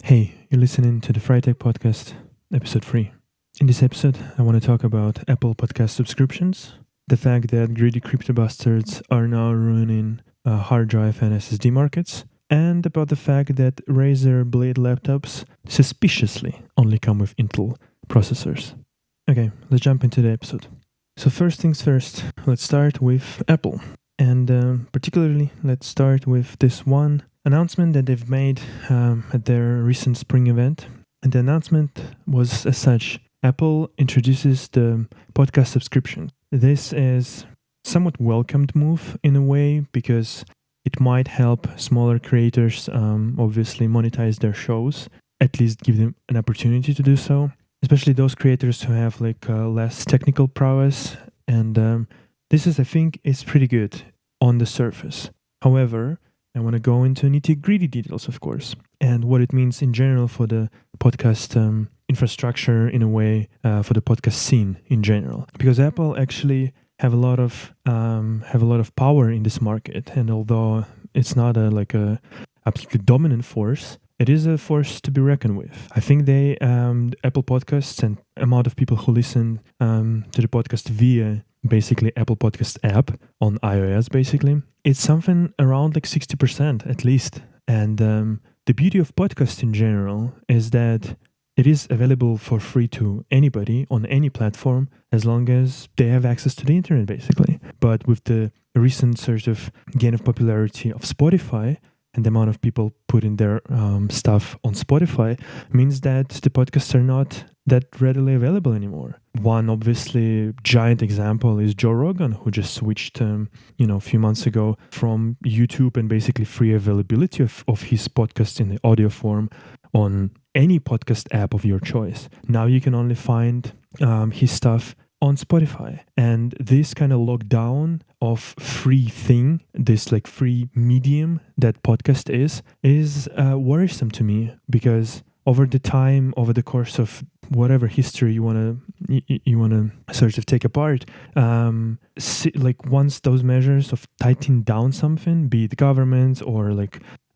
Hey, you're listening to the Frytech podcast, Ep.3. In this episode, I want to talk about Apple podcast subscriptions, the fact that greedy cryptobastards are now ruining hard drive and SSD markets, and about the fact that Razer Blade laptops suspiciously only come with Intel processors. Okay, let's jump into the episode. So first things first, let's start with Apple. And particularly, let's start with this one announcement that they've made at their recent spring event. And the announcement was as such: Apple introduces the podcast subscription. This is somewhat welcomed move in a way because it might help smaller creators obviously monetize their shows, at least give them an opportunity to do so, especially those creators who have less technical prowess. And this is, I think, is pretty good on the surface. However, I want to go into nitty-gritty details, of course, and what it means in general for the podcast infrastructure, in a way, for the podcast scene in general. Because Apple actually have a lot of power in this market, and although it's not a absolutely dominant force, it is a force to be reckoned with. I think they Apple Podcasts and amount of people who listen to the podcast via basically Apple Podcast app on iOS, basically, it's something around 60% at least. And the beauty of podcast in general is that it is available for free to anybody on any platform as long as they have access to the internet, basically. But with the recent sort of gain of popularity of Spotify, and the amount of people putting their stuff on Spotify means that the podcasts are not that readily available anymore. One obviously giant example is Joe Rogan, who just switched a few months ago from YouTube and basically free availability of his podcast in the audio form on any podcast app of your choice. Now you can only find his stuff on Spotify. And this kind of lockdown of free thing, this free medium that podcast is worrisome to me, because over the course of whatever history you wanna sort of take apart, once those measures of tightening down something, be it governments or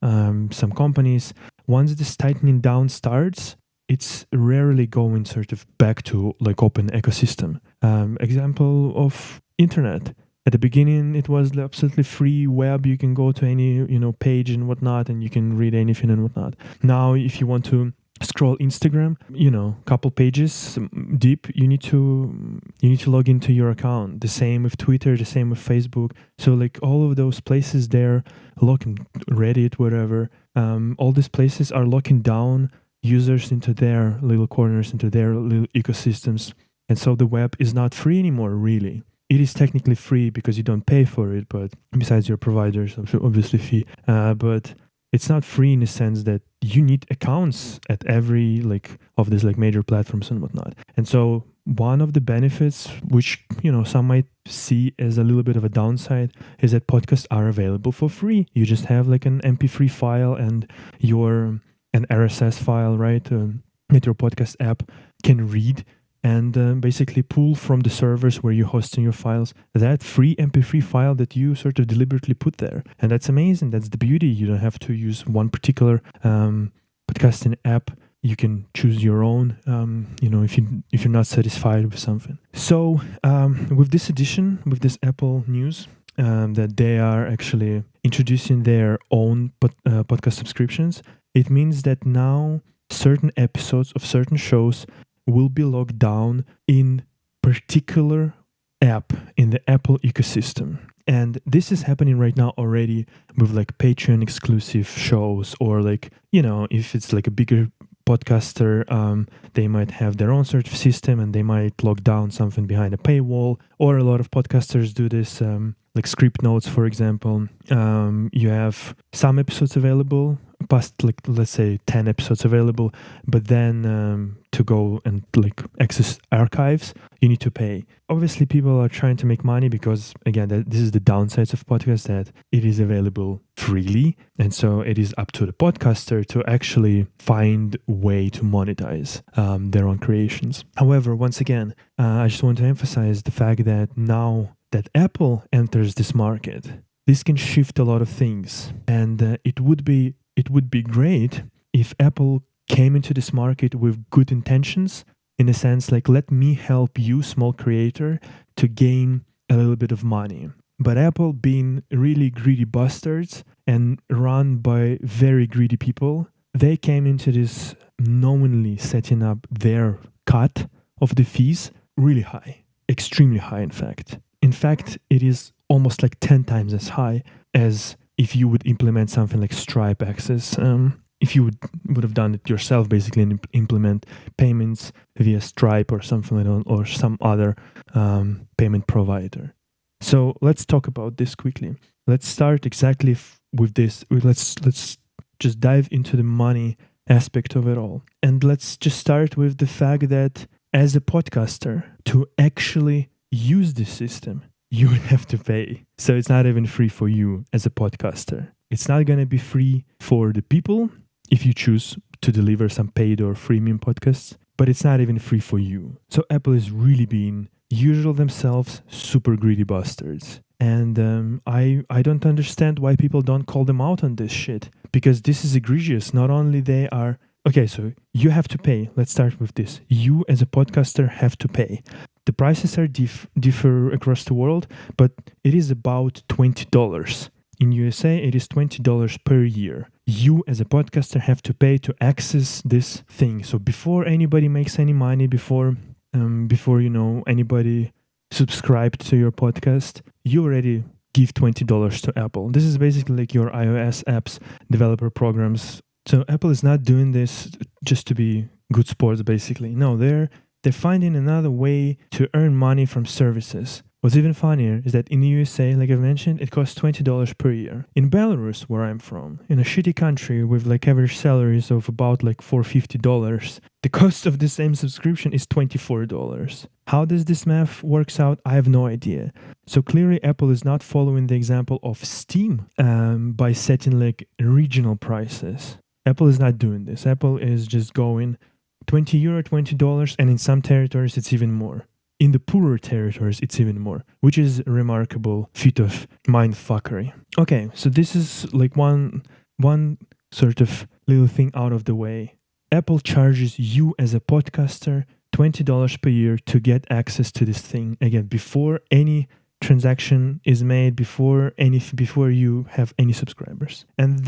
some companies, once this tightening down starts, it's rarely going sort of back to open ecosystem. Example of internet. At the beginning, it was the absolutely free web. You can go to any page and whatnot, and you can read anything and whatnot. Now, if you want to scroll Instagram, couple pages deep, you need to log into your account. The same with Twitter, the same with Facebook. So all of those places there, locking Reddit, whatever. All these places are locking down users into their little corners, into their little ecosystems. And so the web is not free anymore, really. It is technically free because you don't pay for it, but besides your providers, obviously fee. But it's not free in the sense that you need accounts at every of these major platforms and whatnot. And so one of the benefits, which some might see as a little bit of a downside, is that podcasts are available for free. You just have an MP3 file and an RSS file, right? That your podcast app can read and basically pull from the servers where you're hosting your files that free MP3 file that you sort of deliberately put there. And that's amazing. That's the beauty. You don't have to use one particular podcasting app. You can choose your own, if you're not satisfied with something. So with this edition, with this Apple news, that they are actually introducing their own podcast subscriptions, it means that now certain episodes of certain shows will be locked down in particular app in the Apple ecosystem. And this is happening right now already with Patreon exclusive shows, or if it's a bigger podcaster, they might have their own sort of system and they might lock down something behind a paywall. Or a lot of podcasters do this, script notes, for example. You have some episodes available, past let's say 10 episodes available, but then to go and access archives, you need to pay. Obviously, people are trying to make money because, again, this is the downsides of podcasts, that it is available freely, and so it is up to the podcaster to actually find a way to monetize their own creations. However, once again, I just want to emphasize the fact that now that Apple enters this market, this can shift a lot of things, and it would be great if Apple came into this market with good intentions, in a sense, like, let me help you, small creator, to gain a little bit of money. But Apple, being really greedy bastards and run by very greedy people, they came into this knowingly setting up their cut of the fees really high, extremely high, in fact. In fact, it is almost like 10 times as high as if you would implement something like Stripe Access. If you would have done it yourself, basically, and implement payments via Stripe or something like that, or some other payment provider. So let's talk about this quickly. Let's start exactly with this. Let's just dive into the money aspect of it all. And let's just start with the fact that as a podcaster, to actually use this system, you would have to pay. So it's not even free for you as a podcaster. It's not going to be free for the people if you choose to deliver some paid or freemium podcasts, but it's not even free for you. So Apple is really being usual themselves, super greedy bastards. And I don't understand why people don't call them out on this shit, because this is egregious. Not only they are... Okay, so you have to pay. Let's start with this. You as a podcaster have to pay. The prices are differ across the world, but it is about $20. In USA, it is $20 per year. You as a podcaster have to pay to access this thing. So before anybody makes any money, before anybody subscribed to your podcast, you already give $20 to Apple. This is basically like your iOS apps, developer programs. So Apple is not doing this just to be good sports, basically. No, they're finding another way to earn money from services. What's even funnier is that in the USA, like I've mentioned, it costs $20 per year. In Belarus, where I'm from, in a shitty country with like average salaries of about like $450, the cost of the same subscription is $24. How does this math works out? I have no idea. So clearly Apple is not following the example of Steam by setting like regional prices. Apple is not doing this. Apple is just going €20, $20, and in some territories it's even more. In the poorer territories, it's even more, which is a remarkable feat of mindfuckery. Okay, so this is like one sort of little thing out of the way. Apple charges you as a podcaster $20 per year to get access to this thing. Again, before any transaction is made, before you have any subscribers. And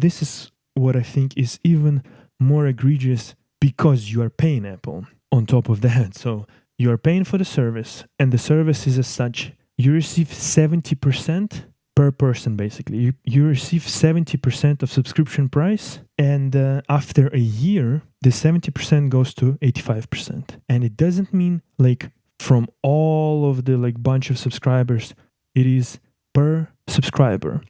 this is what I think is even more egregious, because you are paying Apple on top of that. So you are paying for the service, and the service is as such. You receive 70% per person, basically. You receive 70% of subscription price, and after a year, the 70% goes to 85%. And it doesn't mean like from all of the like bunch of subscribers, it is per subscriber.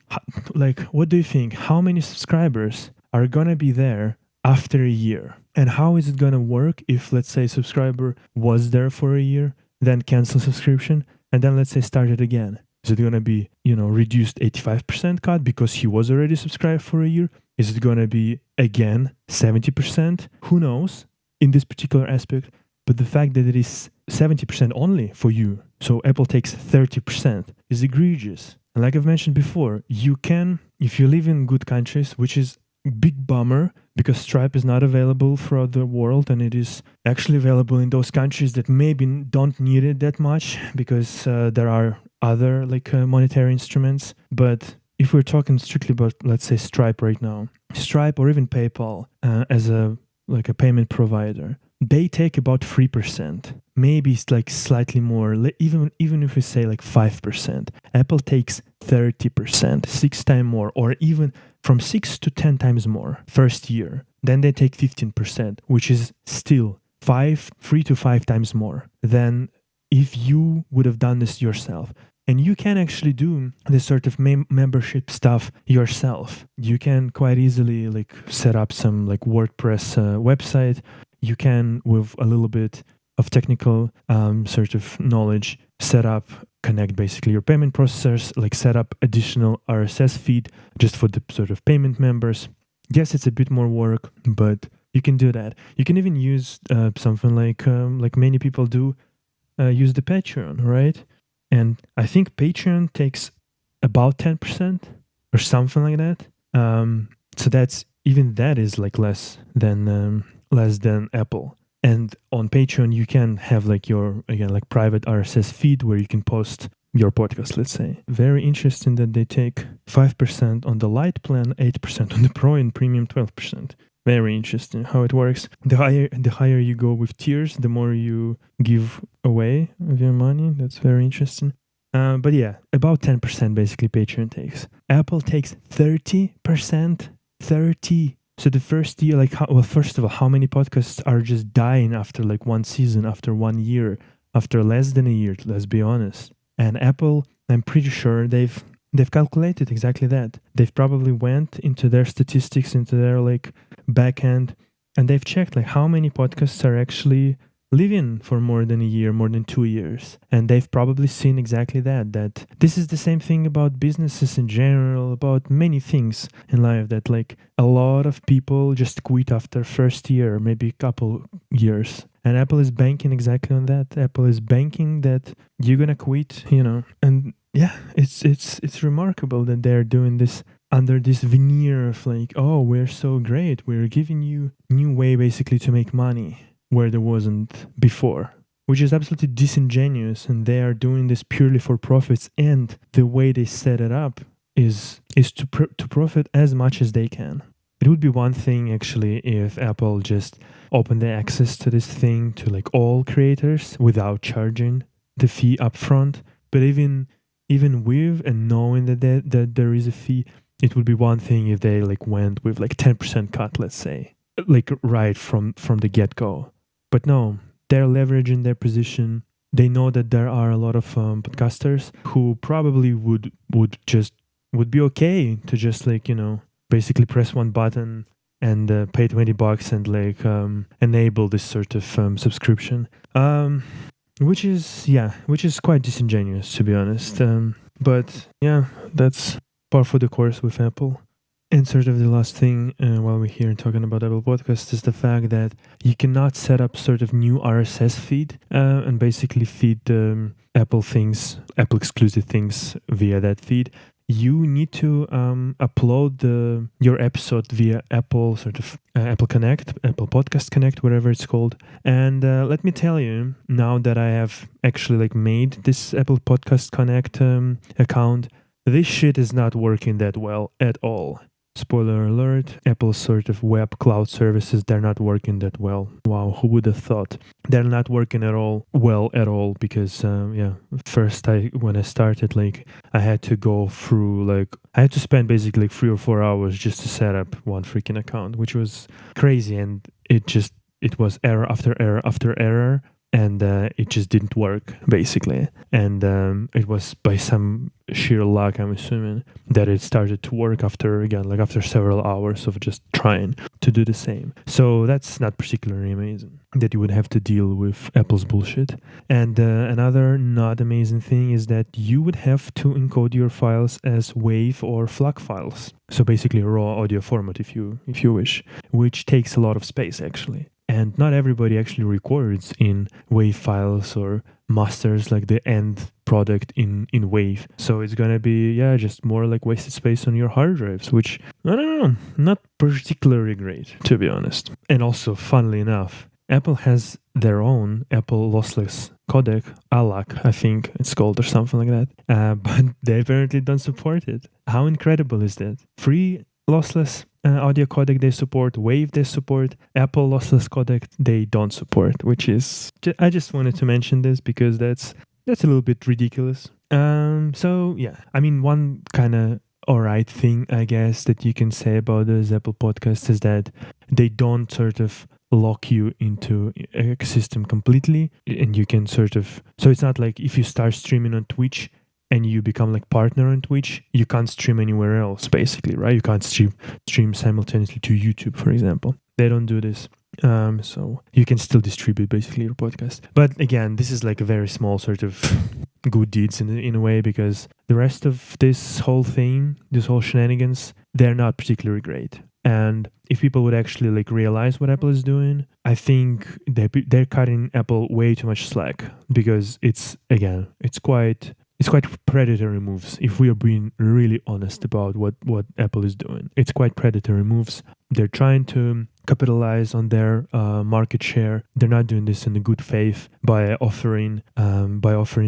Like, what do you think? How many subscribers are gonna be there after a year? And how is it going to work if, let's say, a subscriber was there for a year, then cancel subscription, and then, let's say, start it again? Is it going to be, reduced 85% cut because he was already subscribed for a year? Is it going to be, again, 70%? Who knows in this particular aspect? But the fact that it is 70% only for you, so Apple takes 30%, is egregious. And like I've mentioned before, you can, if you live in good countries, which is big bummer, because Stripe is not available throughout the world, and it is actually available in those countries that maybe don't need it that much, because there are other like monetary instruments. But if we're talking strictly about, let's say, Stripe right now, Stripe or even PayPal as a payment provider, they take about 3%, maybe it's like slightly more, even if we say like 5%. Apple takes 30%, 6 times more, or even from 6 to 10 times more first year. Then they take 15%, which is still 3 to 5 times more than if you would have done this yourself. And you can actually do this sort of membership stuff yourself. You can quite easily like set up some like WordPress website. You can, with a little bit of technical sort of knowledge, connect basically your payment processors, like set up additional RSS feed just for the sort of payment members. Yes, it's a bit more work, but you can do that. You can even use something like many people do, use the Patreon, right? And I think Patreon takes about 10% or something like that. So that's even that is like less than Apple. And on Patreon, you can have like your, again, like private RSS feed where you can post your podcast, let's say. Very interesting that they take 5% on the light plan, 8% on the pro, and premium 12%. Very interesting how it works. The higher you go with tiers, the more you give away of your money. That's very interesting. But yeah, about 10% basically Patreon takes. Apple takes 30%. 30. So the first year, like, first of all, how many podcasts are just dying after like one season, after 1 year, after less than a year, let's be honest. And Apple, I'm pretty sure they've calculated exactly that. They've probably went into their statistics, into their like backend, and they've checked like how many podcasts are actually living for more than a year, more than 2 years. And they've probably seen exactly that this is the same thing about businesses in general, about many things in life, that like a lot of people just quit after first year, maybe a couple years. And Apple is banking exactly on that. Apple is banking that you're gonna quit, and yeah, it's remarkable that they're doing this under this veneer of like, oh, we're so great, we're giving you new way basically to make money where there wasn't before, which is absolutely disingenuous. And they are doing this purely for profits, and the way they set it up is to profit as much as they can. It would be one thing actually if Apple just opened the access to this thing to like all creators without charging the fee upfront. But even with and knowing that there is a fee, it would be one thing if they like went with like 10% cut, let's say, like right from the get-go. But no, they're leveraging their position. They know that there are a lot of podcasters who probably would be okay to just like, basically press one button and pay $20 and like enable this sort of subscription, which is quite disingenuous, to be honest. But yeah, that's par for the course with Apple. And sort of the last thing while we're here talking about Apple Podcasts is the fact that you cannot set up sort of new RSS feed and basically feed Apple exclusive things via that feed. You need to upload your episode via Apple Apple Connect, Apple Podcast Connect, whatever it's called. And let me tell you, now that I have actually like made this Apple Podcast Connect account, this shit is not working that well at all. Spoiler alert, Apple's sort of web cloud services, they're not working that well. Wow, who would have thought? They're not working at all because first when I started, like I had to go through I had to spend basically like 3 or 4 hours just to set up one freaking account, which was crazy, and it was error after error after error. And it just didn't work, basically. And it was by some sheer luck, I'm assuming, that it started to work after several hours of just trying to do the same. So that's not particularly amazing that you would have to deal with Apple's bullshit. And another not amazing thing is that you would have to encode your files as WAV or FLAC files. So basically a raw audio format, if you wish, which takes a lot of space, actually. And not everybody actually records in WAV files or masters like the end product in WAV. So it's going to be, just more like wasted space on your hard drives, which, I don't know, not particularly great, to be honest. And also, funnily enough, Apple has their own Apple lossless codec, ALAC, I think it's called, or something like that. But they apparently don't support it. How incredible is that? Free lossless audio codec they support, WAV they support, Apple lossless codec they don't support, which is, I just wanted to mention this because that's a little bit ridiculous. So yeah, I mean, one kind of alright thing, I guess, that you can say about those Apple podcasts is that they don't sort of lock you into a system completely, and you can so it's not like if you start streaming on Twitch and you become like partner on Twitch, you can't stream anywhere else, basically, right? You can't stream simultaneously to YouTube, for example. They don't do this. So you can still distribute basically your podcast. But again, this is like a very small sort of good deeds in a way, because the rest of this whole thing, this whole shenanigans, they're not particularly great. And if people would actually like realize what Apple is doing, I think they're cutting Apple way too much slack, because it's quite it's quite predatory moves. If we are being really honest about what Apple is doing, it's quite predatory moves. They're trying to capitalize on their market share. They're not doing this in a good faith by offering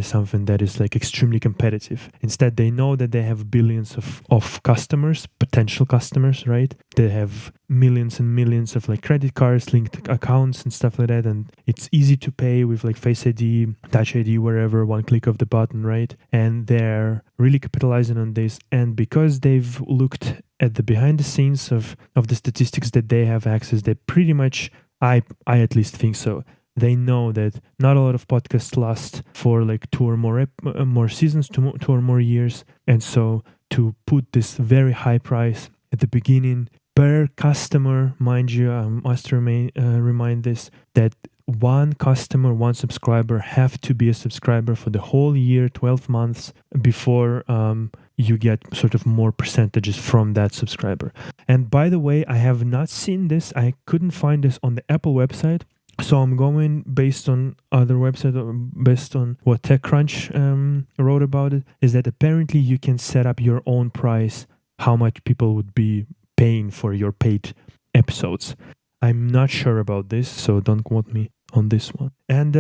something that is like extremely competitive. Instead, they know that they have billions of customers, potential customers, right? They have millions and millions of like credit cards, linked accounts and stuff like that, and it's easy to pay with like Face ID, Touch ID, wherever, one click of the button, right? And they're really capitalizing on this. And because they've looked at the behind the scenes of the statistics that they have access, they pretty much, I at least think so, they know that not a lot of podcasts last for like two or more seasons, two or more years. And so to put this very high price at the beginning per customer, mind you, I must remind this, that one customer, one subscriber have to be a subscriber for the whole year, 12 months before you get sort of more percentages from that subscriber. And by the way, I have not seen this. I couldn't find this on the Apple website. So I'm going based on other websites, based on what TechCrunch wrote about it, is that apparently you can set up your own price, how much people would be paying for your paid episodes. I'm not sure about this, so don't quote me on this one. And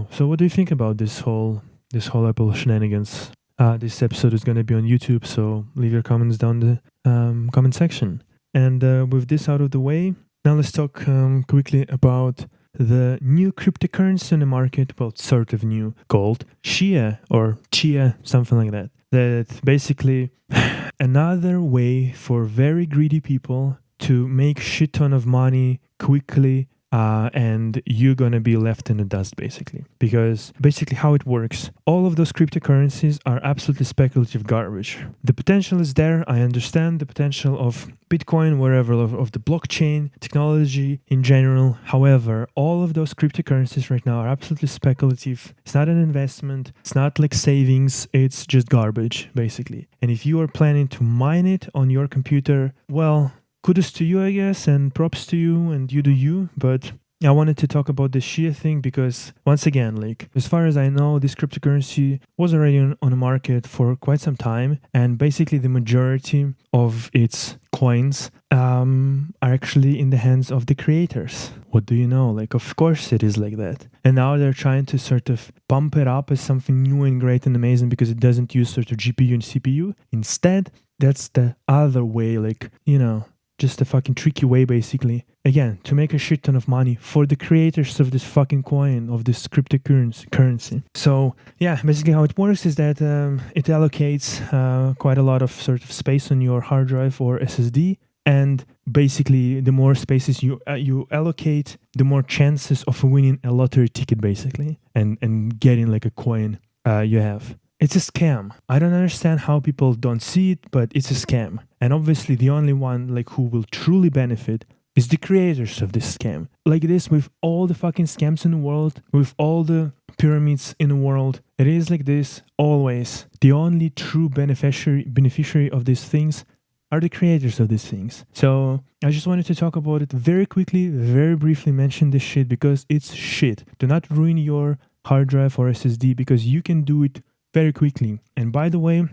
so what do you think about this whole Apple shenanigans? This episode is going to be on YouTube, so leave your comments down the comment section. And with this out of the way, now let's talk quickly about the new cryptocurrency in the market, well, sort of new, called Chia, something like that. That basically another way for very greedy people to make shit ton of money quickly, and you're gonna be left in the dust, basically. Because basically how it works, all of those cryptocurrencies are absolutely speculative garbage. The potential is there. I understand the potential of Bitcoin, wherever, of the blockchain technology in general. However, all of those cryptocurrencies right now are absolutely speculative. It's not an investment. It's not like savings. It's just garbage, basically. And if you are planning to mine it on your computer, well, kudos to you, I guess, and props to you, and you do you. But I wanted to talk about the Chia thing because, once again, like, as far as I know, this cryptocurrency was already on the market for quite some time, and basically the majority of its coins are actually in the hands of the creators. What do you know? Like, of course it is like that. And now they're trying to sort of pump it up as something new and great and amazing because it doesn't use sort of GPU and CPU. Instead, that's the other way, like, just a fucking tricky way, basically, again, to make a shit ton of money for the creators of this fucking coin, of this cryptocurrency. So yeah, basically how it works is that it allocates quite a lot of sort of space on your hard drive or SSD, and basically the more spaces you allocate, the more chances of winning a lottery ticket, basically, and getting like a coin you have. It's a scam. I don't understand how people don't see it, but it's a scam. And obviously the only one like who will truly benefit is the creators of this scam. Like this with all the fucking scams in the world, with all the pyramids in the world, it is like this always. The only true beneficiary of these things are the creators of these things. So I just wanted to talk about it very quickly, very briefly mention this shit because it's shit. Do not ruin your hard drive or SSD because you can do it very quickly. And by the way,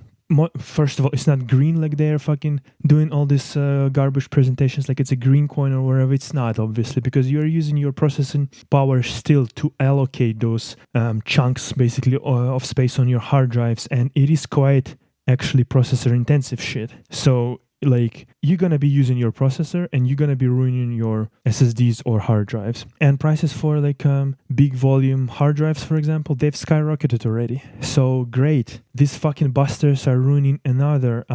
first of all, it's not green like they're fucking doing all this garbage presentations like it's a green coin or wherever. It's not, obviously, because you're using your processing power still to allocate those chunks basically of space on your hard drives, and it is quite actually processor intensive shit. So like you're gonna be using your processor and you're gonna be ruining your SSDs or hard drives. And prices for like big volume hard drives, for example, they've skyrocketed already. So great, these fucking busters are ruining another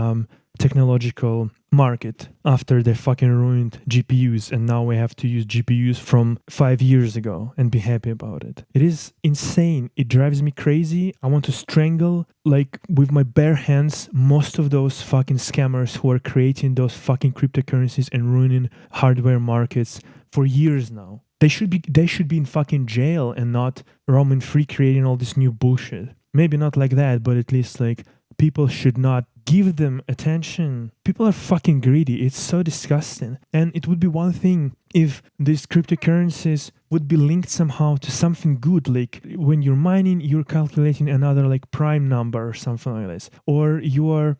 technological market after they fucking ruined GPUs, and now we have to use GPUs from 5 years ago and be happy about it. It is insane. It drives me crazy. I want to strangle, like with my bare hands, most of those fucking scammers who are creating those fucking cryptocurrencies and ruining hardware markets for years now. They should be in fucking jail and not roaming free creating all this new bullshit. Maybe not like that, but at least like people should not give them attention. People are fucking greedy. It's so disgusting. And it would be one thing if these cryptocurrencies would be linked somehow to something good, like when you're mining, you're calculating another like prime number or something like this, or you are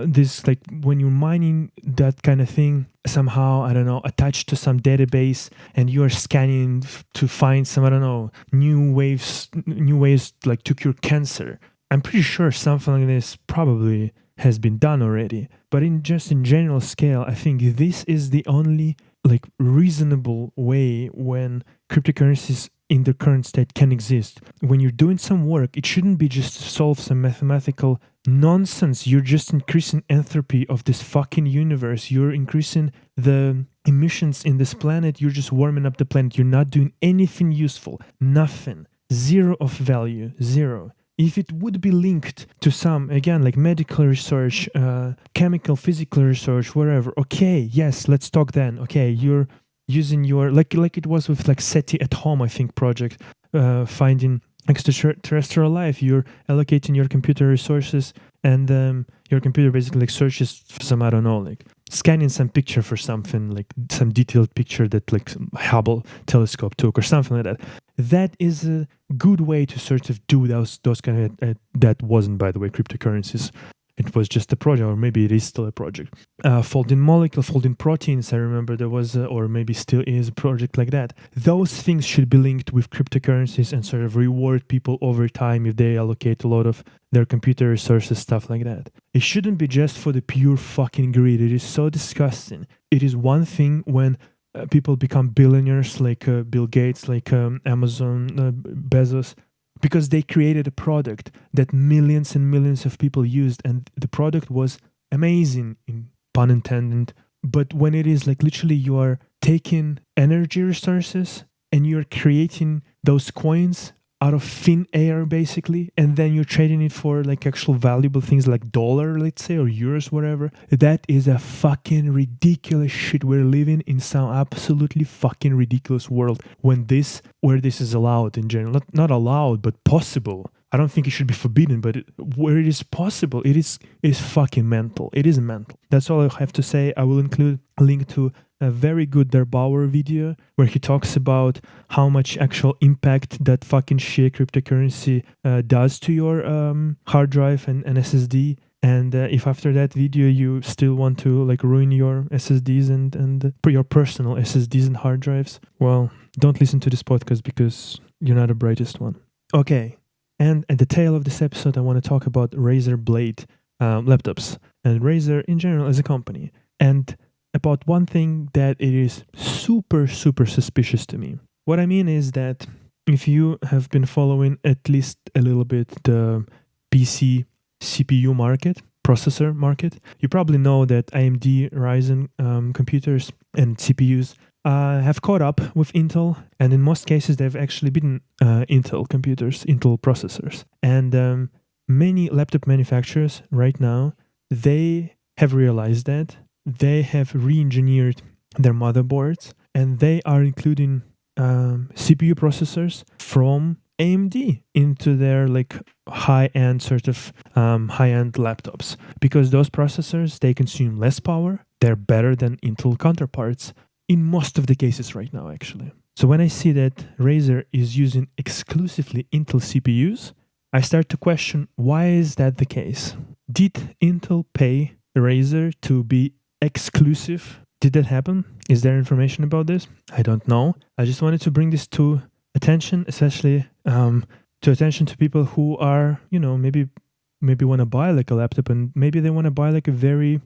this like when you're mining that kind of thing somehow, I don't know, attached to some database, and you are scanning to find some, I don't know, new ways like to cure cancer. I'm pretty sure something like this probably has been done already, but in general scale, I think this is the only like reasonable way when cryptocurrencies in the current state can exist. When you're doing some work, it shouldn't be just to solve some mathematical nonsense. You're just increasing entropy of this fucking universe. You're increasing the emissions in this planet. You're just warming up the planet. You're not doing anything useful. Nothing. Zero of value. Zero. If it would be linked to some, again, like medical research, chemical, physical research, whatever, okay, yes, let's talk then. Okay, you're using your, like it was with like SETI at Home, I think, project, finding extraterrestrial life. You're allocating your computer resources, and your computer basically like searches for some, I don't know, like scanning some picture for something, like some detailed picture that like Hubble telescope took or something like that. That is a good way to sort of do those kind of, that wasn't, by the way, cryptocurrencies. It was just a project, or maybe it is still a project. Folding molecule, folding proteins, I remember there was, or maybe still is a project like that. Those things should be linked with cryptocurrencies and sort of reward people over time if they allocate a lot of their computer resources, stuff like that. It shouldn't be just for the pure fucking greed. It is so disgusting. It is one thing when people become billionaires like Bill Gates, like Amazon, Bezos, because they created a product that millions and millions of people used, and the product was amazing, in pun intended. But when it is like literally you are taking energy resources and you're creating those coins out of thin air basically, and then you're trading it for like actual valuable things like dollar, let's say, or euros, whatever, that is a fucking ridiculous shit. We're living in some absolutely fucking ridiculous world where this is allowed in general. Not allowed, but possible. I don't think it should be forbidden, but where it is possible, it is fucking mental. It is mental. That's all I have to say. I will include a link to a very good DerBauer video where he talks about how much actual impact that fucking Chia cryptocurrency does to your hard drive and SSD. And if after that video you still want to like ruin your SSDs and your personal SSDs and hard drives, well, don't listen to this podcast because you're not the brightest one. Okay, and at the tail of this episode, I want to talk about Razer Blade laptops and Razer in general as a company. And about one thing that it is super, super suspicious to me. What I mean is that if you have been following at least a little bit the PC CPU market, processor market, you probably know that AMD Ryzen computers and CPUs have caught up with Intel, and in most cases they've actually been Intel computers, Intel processors. And many laptop manufacturers right now, they have realized that. They have re-engineered their motherboards, and they are including CPU processors from AMD into their like high-end sort of high-end laptops, because those processors, they consume less power. They're better than Intel counterparts in most of the cases right now, actually. So when I see that Razer is using exclusively Intel CPUs, I start to question, why is that the case? Did Intel pay Razer to be exclusive? Did that happen? Is there information about this? I don't know. I just wanted to bring this to attention, especially to attention to people who are, you know, maybe want to buy like a laptop, and maybe they want to buy like a very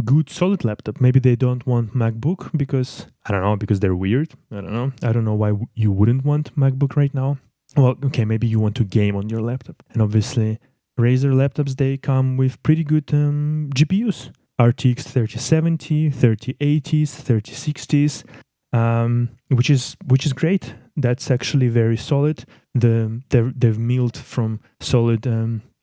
good solid laptop. Maybe they don't want MacBook because, I don't know, because they're weird. I don't know why you wouldn't want MacBook right now. Well, okay, maybe you want to game on your laptop. And obviously, Razer laptops, they come with pretty good GPUs. RTX 3070, 3080s, 3060s, which is great. That's actually very solid. They've milled from solid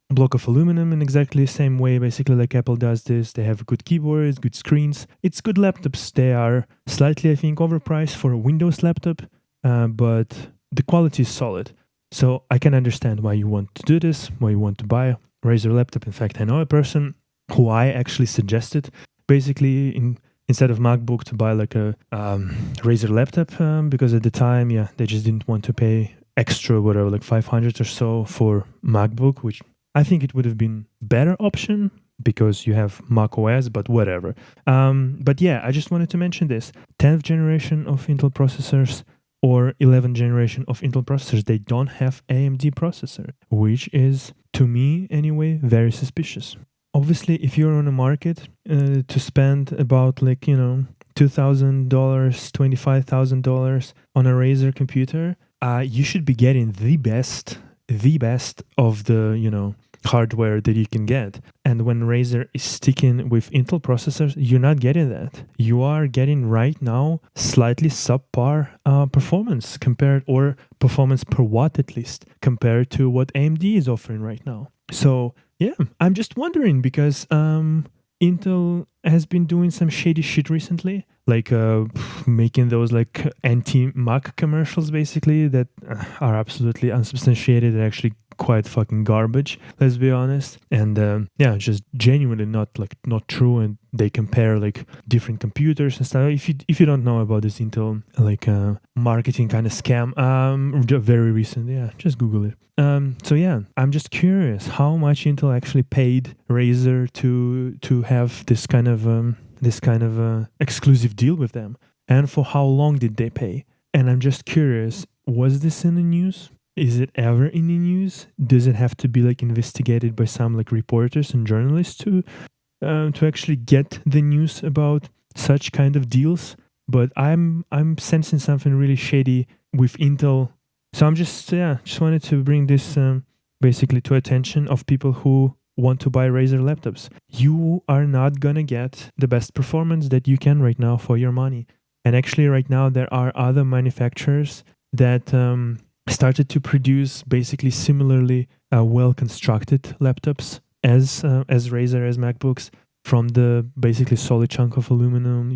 block of aluminum in exactly the same way, basically like Apple does this. They have good keyboards, good screens. It's good laptops. They are slightly, I think, overpriced for a Windows laptop, but the quality is solid. So I can understand why you want to do this, why you want to buy a Razer laptop. In fact, I know a person who I actually suggested basically in instead of MacBook to buy like a Razer laptop, because at the time, yeah, they just didn't want to pay extra, whatever, like 500 or so for MacBook, which I think it would have been better option because you have Mac OS, but whatever. But yeah, I just wanted to mention this. 10th generation of Intel processors or 11th generation of Intel processors, they don't have AMD processor, which is, to me anyway, very suspicious. Obviously, if you're on a market to spend about like, $2,000, $25,000 on a Razer computer, you should be getting the best of the, hardware that you can get. And when Razer is sticking with Intel processors, you're not getting that. You are getting right now slightly subpar performance or performance per watt at least, compared to what AMD is offering right now. So yeah, I'm just wondering because Intel has been doing some shady shit recently, like making those like anti-Mac commercials basically that are absolutely unsubstantiated and actually quite fucking garbage, let's be honest. And yeah, just genuinely not true. And they compare like different computers and stuff. If you don't know about this Intel like marketing kind of scam, very recent, yeah, just Google it. So yeah, I'm just curious how much Intel actually paid Razer to have this kind of exclusive deal with them, and for how long did they pay? And I'm just curious, was this in the news? Is it ever in the news? Does it have to be like investigated by some like reporters and journalists to actually get the news about such kind of deals? But I'm sensing something really shady with Intel. So I'm just wanted to bring this basically to attention of people who want to buy Razer laptops. You are not gonna get the best performance that you can right now for your money. And actually right now there are other manufacturers that started to produce basically similarly well-constructed laptops as Razer, as MacBooks, from the basically solid chunk of aluminum,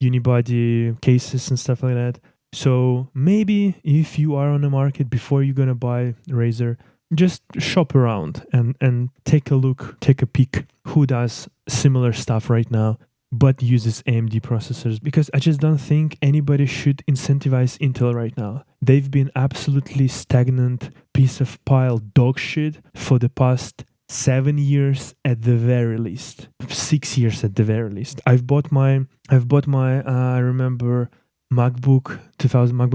unibody cases and stuff like that. So maybe if you are on the market before you're gonna buy Razer, just shop around and take a peek who does similar stuff right now but uses AMD processors, because I just don't think anybody should incentivize Intel right now. They've been absolutely stagnant piece of pile dog shit for the past 7 years at the very least, 6 years at the very least. I've bought my I remember MacBook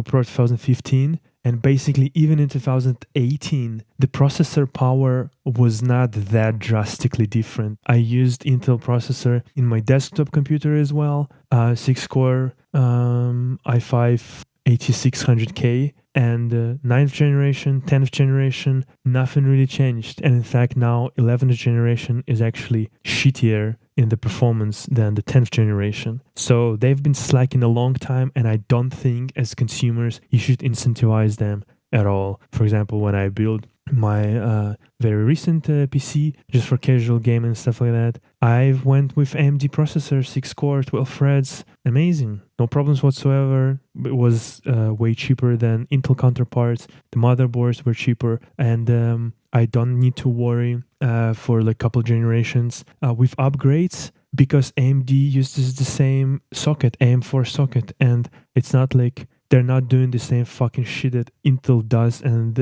Pro 2015, and basically even in 2018 the processor power was not that drastically different. I used Intel processor in my desktop computer as well, 6-core i5 8600K, and 9th generation, 10th generation, nothing really changed. And in fact now 11th generation is actually shittier in the performance than the 10th generation. So they've been slacking a long time, and I don't think as consumers you should incentivize them at all. For example, when I built my very recent PC just for casual gaming and stuff like that, I went with AMD processor, 6-core, 12 threads, amazing, no problems whatsoever. It was way cheaper than Intel counterparts. The motherboards were cheaper, and I don't need to worry for like a couple generations with upgrades, because AMD uses the same socket, AM4 socket, and it's not like they're not doing the same fucking shit that Intel does. And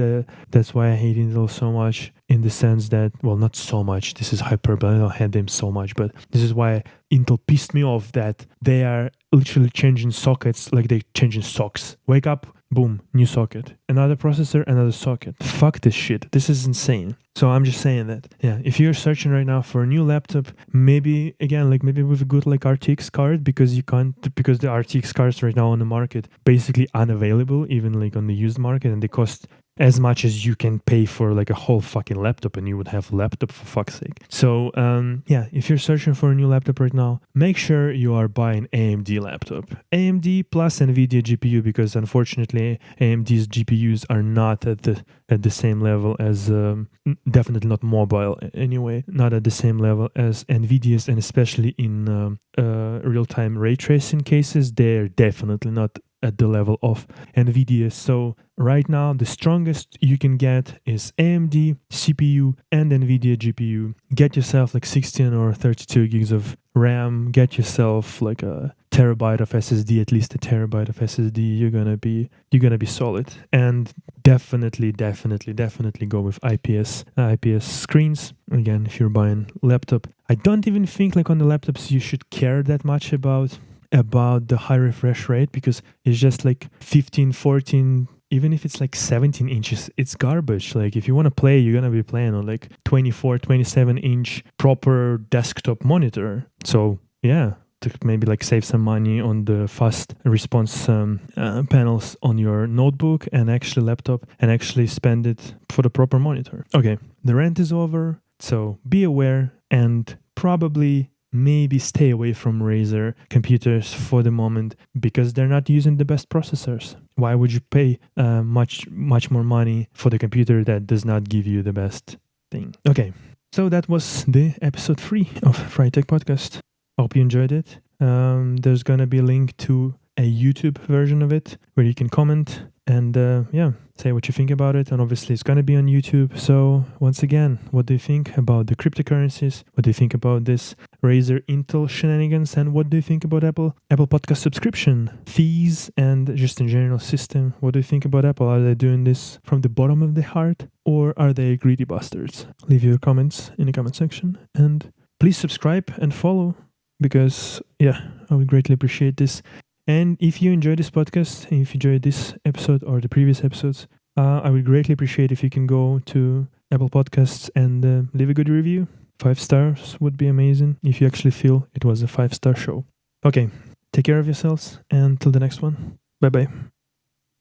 that's why I hate Intel so much, in the sense that, well, not so much, this is hyperbole, I don't hate them so much, but this is why Intel pissed me off, that they are literally changing sockets like they're changing socks. Wake up, boom, new socket. Another processor, another socket. Fuck this shit. This is insane. So I'm just saying that, yeah, if you're searching right now for a new laptop, maybe with a good like RTX card, because the RTX cards right now on the market basically unavailable, even like on the used market, and they cost as much as you can pay for like a whole fucking laptop, and you would have a laptop, for fuck's sake. So yeah, if you're searching for a new laptop right now, make sure you are buying AMD laptop. AMD plus NVIDIA GPU, because unfortunately AMD's GPUs are not at the same level as definitely not mobile anyway, not at the same level as NVIDIA's, and especially in real-time ray tracing cases, they're definitely not at the level of NVIDIA. So right now, the strongest you can get is AMD CPU and NVIDIA GPU. Get yourself like 16 or 32 gigs of RAM. Get yourself like a terabyte of SSD, at least a terabyte of SSD. You're gonna be solid. And definitely go with IPS screens. Again, if you're buying laptop, I don't even think like on the laptops you should care that much about the high refresh rate, because it's just like 15, 14, even if it's like 17 inches, it's garbage. Like if you want to play, you're going to be playing on like 24, 27 inch proper desktop monitor. So yeah, to maybe like save some money on the fast response panels on your notebook and actually laptop, and actually spend it for the proper monitor. Okay, the rant is over. So be aware, and probably maybe stay away from Razer computers for the moment, because they're not using the best processors. Why would you pay much more money for the computer that does not give you the best thing? Okay, so that was the episode 3 of Frytech podcast. Hope you enjoyed it. There's gonna be a link to a YouTube version of it where you can comment and say what you think about it. And obviously it's going to be on YouTube. So once again, what do you think about the cryptocurrencies? What do you think about this Razer Intel shenanigans? And what do you think about Apple Podcast subscription fees and just in general system? What do you think about Apple? Are they doing this from the bottom of their heart, or are they greedy bastards? Leave your comments in the comment section, and please subscribe and follow, because I would greatly appreciate this. And if you enjoyed this podcast, and if you enjoyed this episode or the previous episodes, I would greatly appreciate if you can go to Apple Podcasts and leave a good review. 5 stars would be amazing if you actually feel it was a 5-star show. Okay, take care of yourselves, and till the next one. Bye-bye.